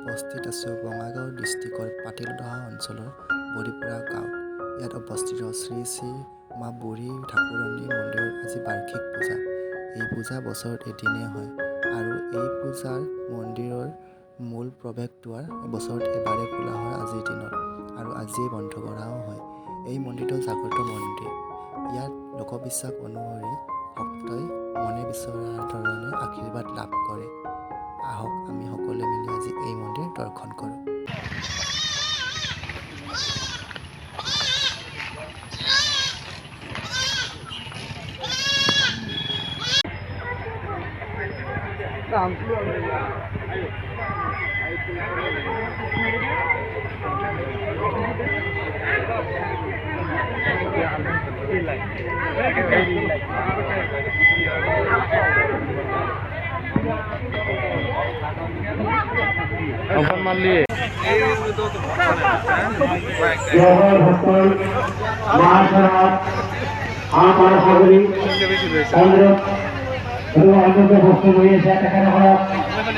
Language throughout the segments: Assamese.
উপস্থিত আছোঁ বঙাইগাঁও ডিষ্ট্ৰিক্টৰ পাটিলদহা অঞ্চলৰ বৰিপুৰা গাঁৱত। ইয়াত অৱস্থিত শ্ৰী শ্ৰী মা বুঢ়ী ঠাকুৰণী মন্দিৰত আজি বাৰ্ষিক পূজা। এই পূজা বছৰত এদিনেই হয় আৰু এই পূজাৰ মন্দিৰৰ মূল প্ৰৱেশদ্বাৰ বছৰত এবাৰেই খোলা হয় আজিৰ দিনত আৰু আজিয়েই বন্ধ কৰাও হয়। এই মন্দিৰটো জাগ্ৰত মন্দিৰ। ইয়াত লোকবিশ্বাস অনুসৰি ভক্তই মনে বিচৰা ধৰণে আশীৰ্বাদ লাভ কৰে। আহক আমি সকলোৱে মিলি আজি এই মন্দিৰ দৰ্শন কৰোঁ।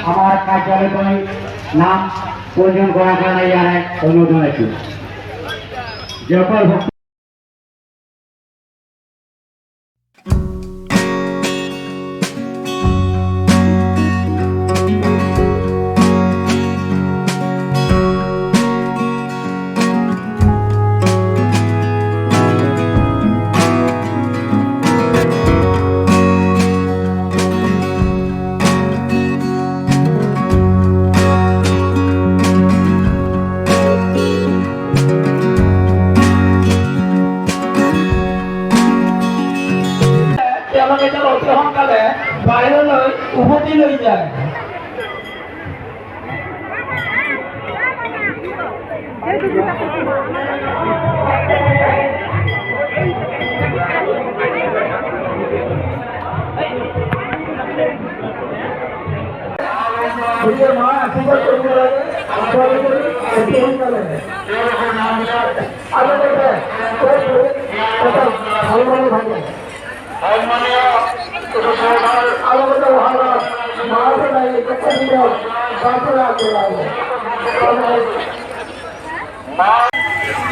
আমাৰ কাৰ্যালয় নাম প্ৰয়োজন কৰাৰ কাৰণে ইয়াৰ অনুমোদন আছে সোনকালে বাহিৰলৈ উভতি লৈ যায়।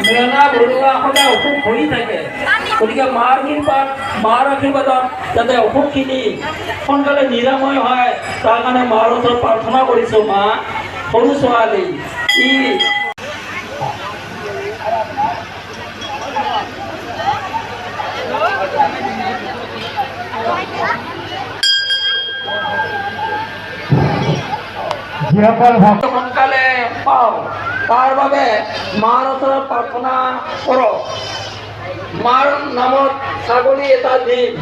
মেলা ঘৰুৱা সদায় অসুখ হৈ থাকে, গতিকে মাৰ আশীৰ্বাদত যাতে অসুখখিনি সোনকালে নিৰাময় হয় তাৰ কাৰণে মাৰ ওচৰত প্ৰাৰ্থনা কৰিছোঁ। মা সৰু ছোৱালী যিসকল ভক্ত সোনকালে পাওঁ তাৰ বাবে মাৰ ওচৰত প্ৰাৰ্থনা কৰক। মাৰ নামত ছাগলী এটা দিম।